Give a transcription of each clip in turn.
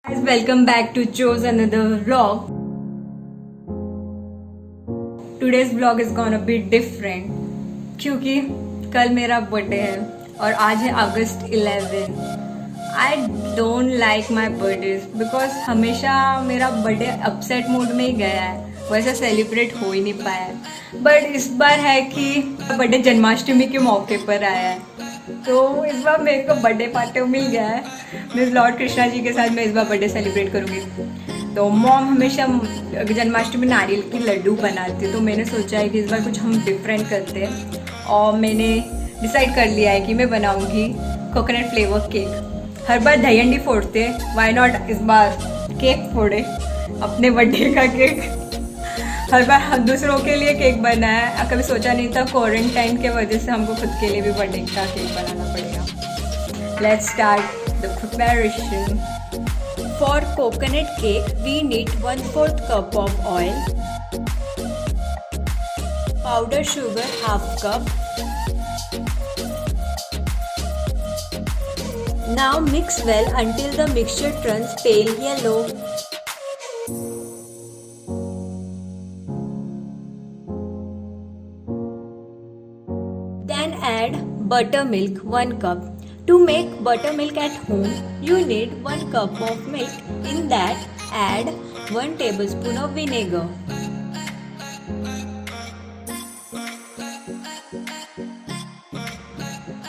Guys, welcome back to Chose another vlog. Today's vlog is gonna be different क्योंकि कल मेरा birthday है और आज है अगस्त 11। I don't like my birthday because हमेशा मेरा बर्थडे अपसेट मूड में ही गया है, वैसे सेलिब्रेट हो ही नहीं पाया है। बट इस बार है कि बर्थडे जन्माष्टमी के मौके पर आया है, तो इस बार मेरे को बर्थडे पार्टी मिल गया है। मैं लॉर्ड कृष्णा जी के साथ मैं इस बार बर्थडे सेलिब्रेट करूँगी। तो मॉम हमेशा जन्माष्टमी में नारियल की लड्डू बनाती है, तो मैंने सोचा है कि इस बार कुछ हम डिफरेंट करते हैं और मैंने डिसाइड कर लिया है कि मैं बनाऊँगी कोकोनट फ्लेवर केक। हर बार दहीहंडी फोड़ते हैं, वाई नॉट इस बार केक फोड़े, अपने बर्थडे का केक। हर बार हम दूसरों के लिए केक बनाया है, कभी सोचा नहीं था क्वारंटाइन के वजह से हमको खुद के लिए भी बर्थडे का केक बनाना पड़ेगा। Let's start the preparation. For coconut cake we need 1/4 cup of oil, powder sugar half cup. Now mix well until the mixture turns pale yellow. Then add buttermilk 1 cup. To make buttermilk at home, you need 1 cup of milk. In that, add 1 tablespoon of vinegar.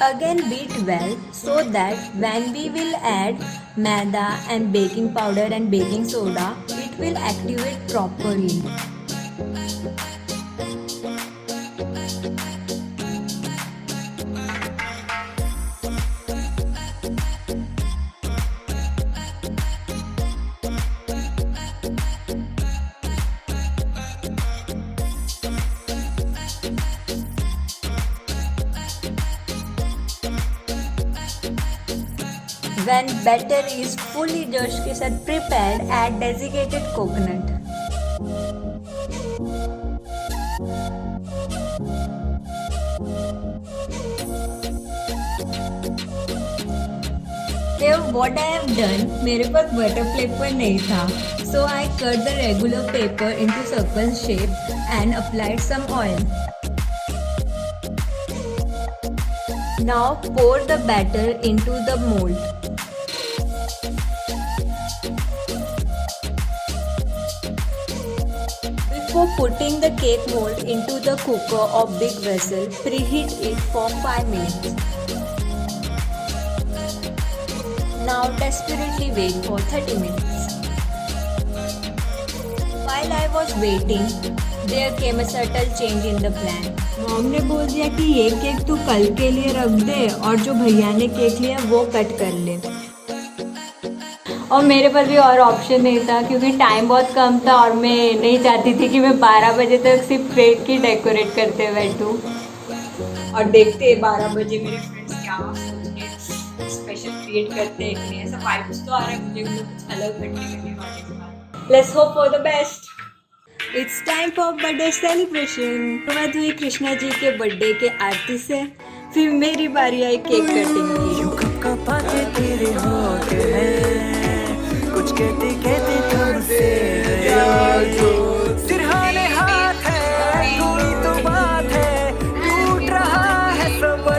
Again beat well so that when we will add maida and baking powder and baking soda, it will activate properly. When batter is fully जोश के साथ prepared, add desiccated coconut. Here what I have done, मेरे पास butter paper नहीं था, so I cut the regular paper into circle shape and applied some oil. Now pour the batter into the mold. Before putting the cake mold into the cooker or big vessel, preheat it for 5 minutes. Now desperately wait for 30 minutes. While I was waiting, there came a subtle change in the plan. Mom ने बोल दिया कि ये cake तू कल के लिए रख दे और जो भैया ने केक लिया वो कट कर ले। और मेरे पास भी और ऑप्शन नहीं था क्योंकि टाइम बहुत कम था और मैं नहीं चाहती थी कि मैं 12 बजे तक सिर्फ केक की डेकोरेट करते बैठूं। और देखते 12 बजे मेरे फ्रेंड्स क्या सोच के स्पेशल क्रिएट करते हैं कि नहीं, ऐसा वाइब्स तो आ रहा है मुझे कुछ अलग करने वाले। Let's hope for the best. It's time for birthday celebration. शुरुआत हुई कृष्णा जी के बर्थडे के आरती से, फिर मेरी बारी आई केक कटिंग की। कुछ कहते कहते तुमसे सिरहाने हाथ है, कोई तो बात है, टूट रहा है समय।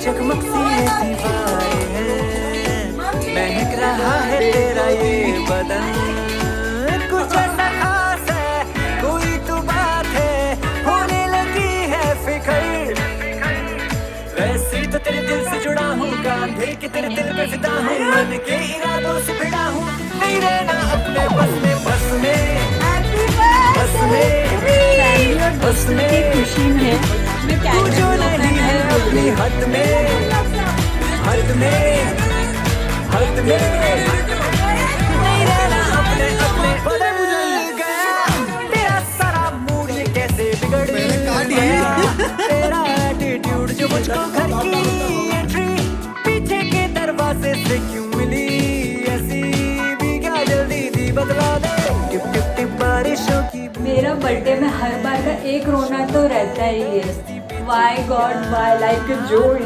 चकमक सी दीवारें हैं, महक रहा है तेरा ये बदन। कुछ ऐसा खास है, कोई तो बात है, होने लगी है फिक्र। वैसे तो तेरे दिल से जुड़ा हूँ, कांधे के तेरे दिल पे फिदा हूँ, मन के इरादों से भिड़ा हूँ, नहीं रहना अपने बस में, बस में, बस में, बस में। खुशी में तू जो नहीं है अपनी हद में, हद में, हद में, नहीं रहना अपने अपने। बदल गया तेरा सारा मूड, ये कैसे बिगड़ गया तेरा एटीट्यूड, जो मुझको घर की एंट्री पीछे के दरवाजे से क्यों मिली ऐसी भी, क्या जल्दी थी बदला दे। टिप टिप टिप बारिशों की। मेरा बर्थडे में हर बार का एक रोना तो रहता ही है। Why God, why like a joy?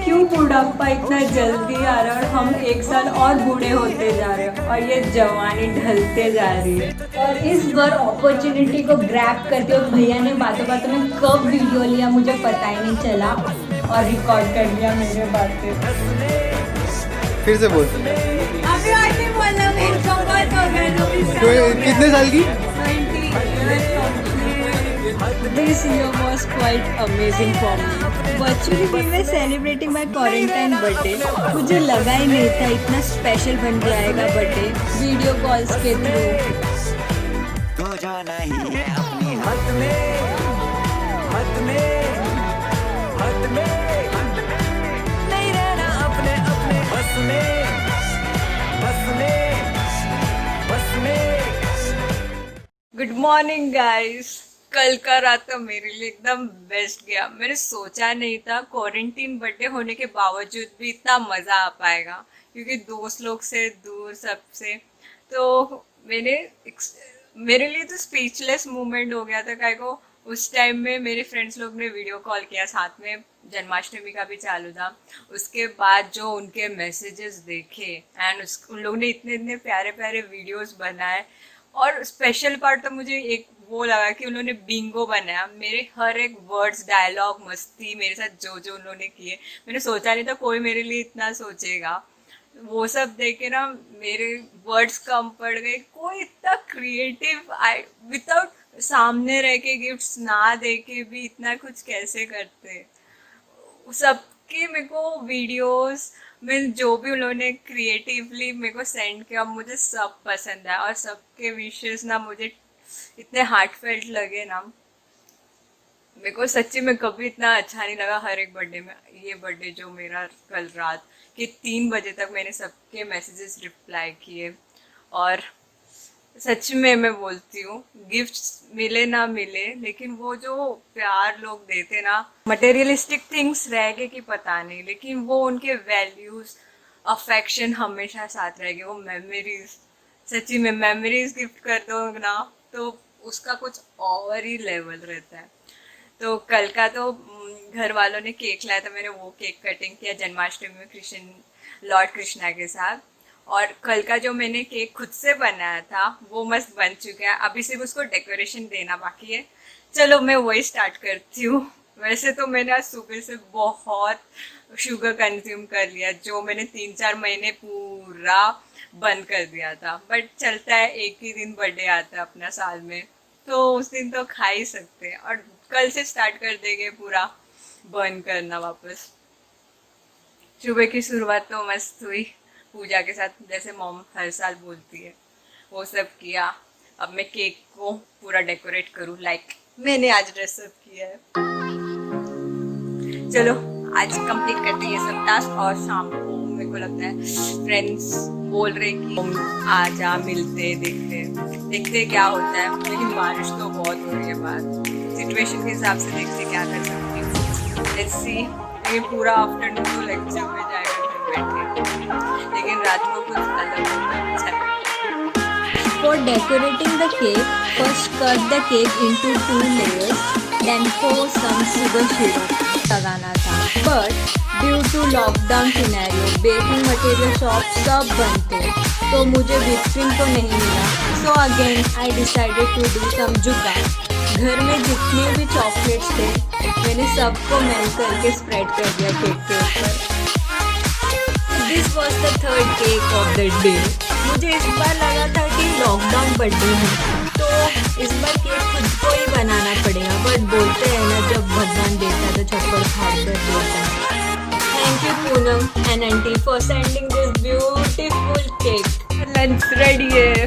क्यों बुढ़ापा इतना जल्दी आ रहा है और हम एक साल और बूढ़े होते जा रहे हैं और ये जवानी ढलते जा रही है। और इस बार अपॉर्चुनिटी को ग्रैब करते हुए भैया ने बातों बातों में कब वीडियो लिया मुझे पता ही नहीं चला और रिकॉर्ड कर लिया मेरे बातें। फिर से बोल। अभी और नहीं बोलना, मेरे को बहुत हो गया। कितने साल की? This year was quite amazing for me. Virtually we were celebrating my quarantine birthday. मुझे लगा ही नहीं था इतना स्पेशल बन जाएगा बर्थडे वीडियो कॉल्स के थ्रू। तो जाना ही है अपनी हद में, हद में, हद में, नहीं रहना अपने अपने बस में, बस में, बस में। Good morning guys. कल का रात तो मेरे लिए एकदम बेस्ट गया। मैंने सोचा नहीं था क्वारंटीन बर्थडे होने के बावजूद भी इतना मज़ा आ पाएगा, क्योंकि दोस्त लोग से दूर सबसे। तो मेरे लिए तो स्पीचलेस मोमेंट हो गया था। काय को उस टाइम में मेरे फ्रेंड्स लोग ने वीडियो कॉल किया, साथ में जन्माष्टमी का भी चालू था। उसके बाद जो उनके मैसेजेस देखे एंड उन लोगों ने इतने इतने प्यारे प्यारे वीडियोस बनाए। और स्पेशल पार्ट तो मुझे एक वो लगा कि उन्होंने बिंगो बनाया। मेरे हर एक वर्ड्स, डायलॉग, मस्ती मेरे साथ जो जो उन्होंने किए, मैंने सोचा नहीं था कोई मेरे लिए इतना सोचेगा। वो सब देख के ना मेरे वर्ड्स कम पड़ गए। कोई इतना क्रिएटिव विदाउट सामने रह के गिफ्ट्स ना दे के भी इतना कुछ कैसे करते। सबके मेरे को वीडियोस में जो भी उन्होंने क्रिएटिवली मेरे को सेंड किया, मुझे सब पसंद आया। और सबके विशेस ना मुझे इतने हार्टफेल्ट लगे ना, मेरे को सच्ची में कभी इतना अच्छा नहीं लगा हर एक बर्थडे में। ये बर्थडे जो मेरा कल रात के 3 बजे तक मैंने सबके मैसेजेस रिप्लाई किए। और सच में मैं बोलती हूँ, गिफ्ट्स मिले ना मिले, लेकिन वो जो प्यार लोग देते ना, मटेरियलिस्टिक थिंग्स रह गए कि पता नहीं, लेकिन वो उनके वैल्यूज, अफेक्शन हमेशा साथ रहेगी। वो मेमोरीज, सच्ची में मेमोरीज गिफ्ट कर दो ना तो उसका कुछ और ही लेवल रहता है। तो कल का तो घर वालों ने केक लाया था, मैंने वो केक कटिंग किया जन्माष्टमी में लॉर्ड कृष्णा के साथ। और कल का जो मैंने केक खुद से बनाया था वो मस्त बन चुका है। अभी सिर्फ उसको डेकोरेशन देना बाकी है। चलो मैं वही स्टार्ट करती हूँ। वैसे तो मैंने आज सुबह से बहुत शुगर कंज्यूम कर लिया, जो मैंने 3-4 महीने पूरा बंद कर दिया था। बट चलता है, एक ही दिन बर्थडे आता है अपना साल में, तो उस दिन तो खा ही सकते हैं। और कल से स्टार्ट कर देंगे पूरा बंद करना वापस। सुबह की शुरुआत तो मस्त हुई पूजा के साथ, जैसे मॉम हर साल बोलती है, वो सब किया। अब मैं केक को पूरा डेकोरेट करूँ, लाइक मैंने आज ड्रेसअप किया है। चलो आज कंप्लीट करते हैं ये सब टास्क। और शाम को मेरे को लगता है फ्रेंड्स बोल रहे कि आ जा, मिलते, देखते क्या होता है। लेकिन बारिश तो बहुत हो रही है बाहर, सिचुएशन के हिसाब से देखते क्या कर सकते हैं। Let's see. ये पूरा आफ्टरनून तो लेक्चर में जाएगा घर बैठे, लेकिन रात को कुछ अलग होगा। For decorating the cake, first cut the cake into 2 layers, then pour some sugar syrup लगाना था। But due to lockdown scenario, baking material shop सब बंद थे, तो मुझे whipped cream तो नहीं मिला। So again I decided to do some जुगाड़। घर में जितने भी चॉकलेट्स थे मैंने सबको मेल्ट करके स्प्रेड कर दिया केक के ऊपर। This was the 3rd cake of the day। मुझे इस बार लगा था कि लॉकडाउन बर्थडे है तो इस बार केक खुद को ही बनाना पड़ेगा। बट बोलते हैं ना, जब भगवान देता तो चप्पल फाड़ कर देता है। Thank you Poonam and aunty for sending this beautiful cake. Lunch ready है,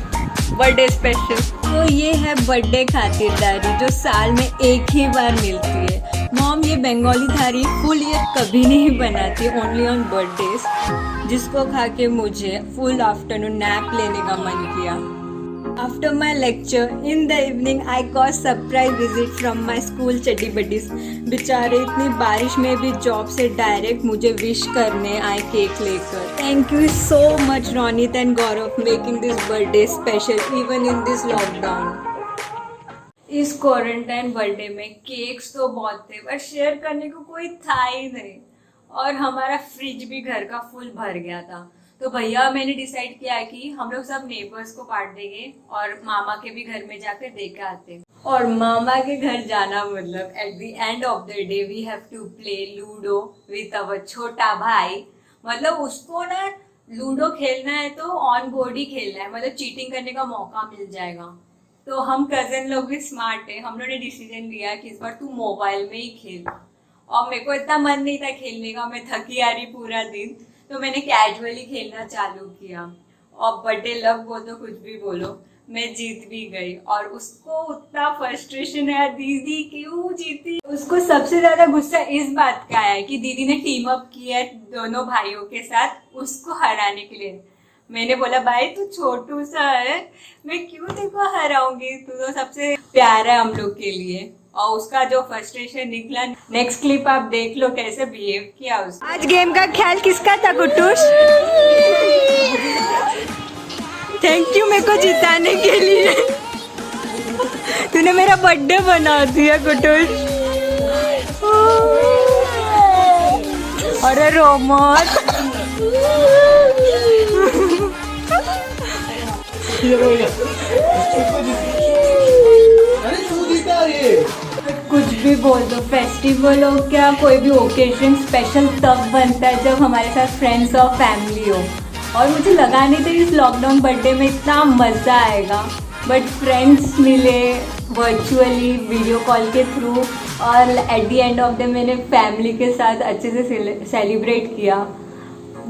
बर्थडे स्पेशल। तो ये है बर्थडे खातिरदारी जो साल में एक ही बार मिलती है। मॉम ये बंगाली थाली फुल ईयर कभी नहीं बनाती, ओनली ऑन बर्थडेज, जिसको खा के मुझे फुल आफ्टरनून नैप लेने का मन किया। After my lecture in the evening I got surprise visit from my school चड्डी बड्डीज। बेचारे इतनी बारिश में भी जॉब से डायरेक्ट मुझे विश करने आए केक लेकर। Thank you so much Ronit and Gaurav making this birthday special even in this lockdown. इस क्वारंटाइन बर्थडे में केक्स तो बहुत थे बट शेयर करने को कोई था ही नहीं। और हमारा फ्रिज भी घर का फुल भर गया था। तो भैया मैंने डिसाइड किया कि हम लोग सब नेबर्स को बांट देंगे और मामा के भी घर में जाकर दे के आते हैं। और मामा के घर जाना मतलब at the end of the day we have to play ludo with our छोटा भाई। मतलब उसको ना लूडो खेलना है तो ऑन बोर्ड ही खेलना है, मतलब चीटिंग करने का मौका मिल जाएगा। तो हम कजन लोग भी स्मार्ट है, हम लोगों ने डिसीजन लिया कि इस बार तू मोबाइल में ही खेल। और मेरे को इतना मन नहीं था खेलने का, मैं थकी आ रही पूरा दिन, तो मैंने कैजुअली खेलना चालू किया। और बर्थडे लव बोलो कुछ भी बोलो, मैं जीत भी गई। और उसको उतना फ्रस्ट्रेशन है, दीदी क्यों जीती। उसको सबसे ज्यादा गुस्सा इस बात का है कि दीदी ने टीम अप किया है दोनों भाइयों के साथ उसको हराने के लिए। मैंने बोला भाई तू छोटू सा है, मैं क्यों देखो हराऊंगी, तू तो सबसे प्यारा है हम लोग के लिए। और उसका जो फ्रस्ट्रेशन निकला, नेक्स्ट क्लिप आप देख लो कैसे बिहेव किया उसने। आज गेम का ख्याल किसका था कुटुश? थैंक यू मेरे को जिताने के लिए, तूने मेरा बर्थडे बना दिया कुटुश। अरे रोमन अरे तू जीता ये। कुछ भी बोल दो, फेस्टिवल हो क्या कोई भी ओकेजन स्पेशल तब बनता है जब हमारे साथ फ्रेंड्स और फैमिली हो। और मुझे लगा नहीं था इस लॉकडाउन बर्थडे में इतना मज़ा आएगा, बट फ्रेंड्स मिले वर्चुअली वीडियो कॉल के थ्रू, और eight the end of the मैंने फैमिली के साथ अच्छे से सेलिब्रेट किया।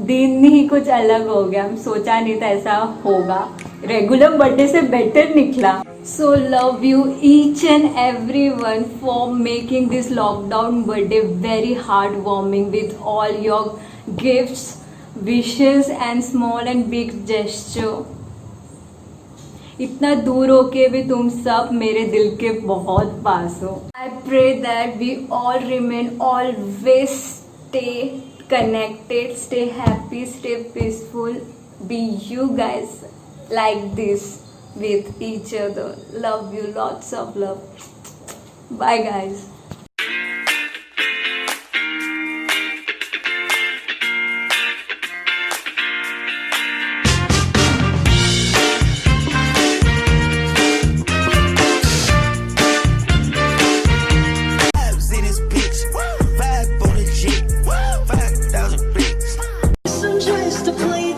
दिन ही कुछ अलग हो गया, सोचा नहीं था ऐसा होगा, रेगुलर बर्थडे से बेटर निकला। So love you each and every one for making this lockdown birthday very heart warming with all your gifts, wishes and small and big gesture. इतना दूर होके भी तुम सब मेरे दिल के बहुत पास हो। I pray that we all remain always stay connected, stay happy, stay peaceful, be you guys like this with each other. Love you, lots of love. Bye guys. in his bitch, vibe on the jet, 5,000 bricks. Some chance to play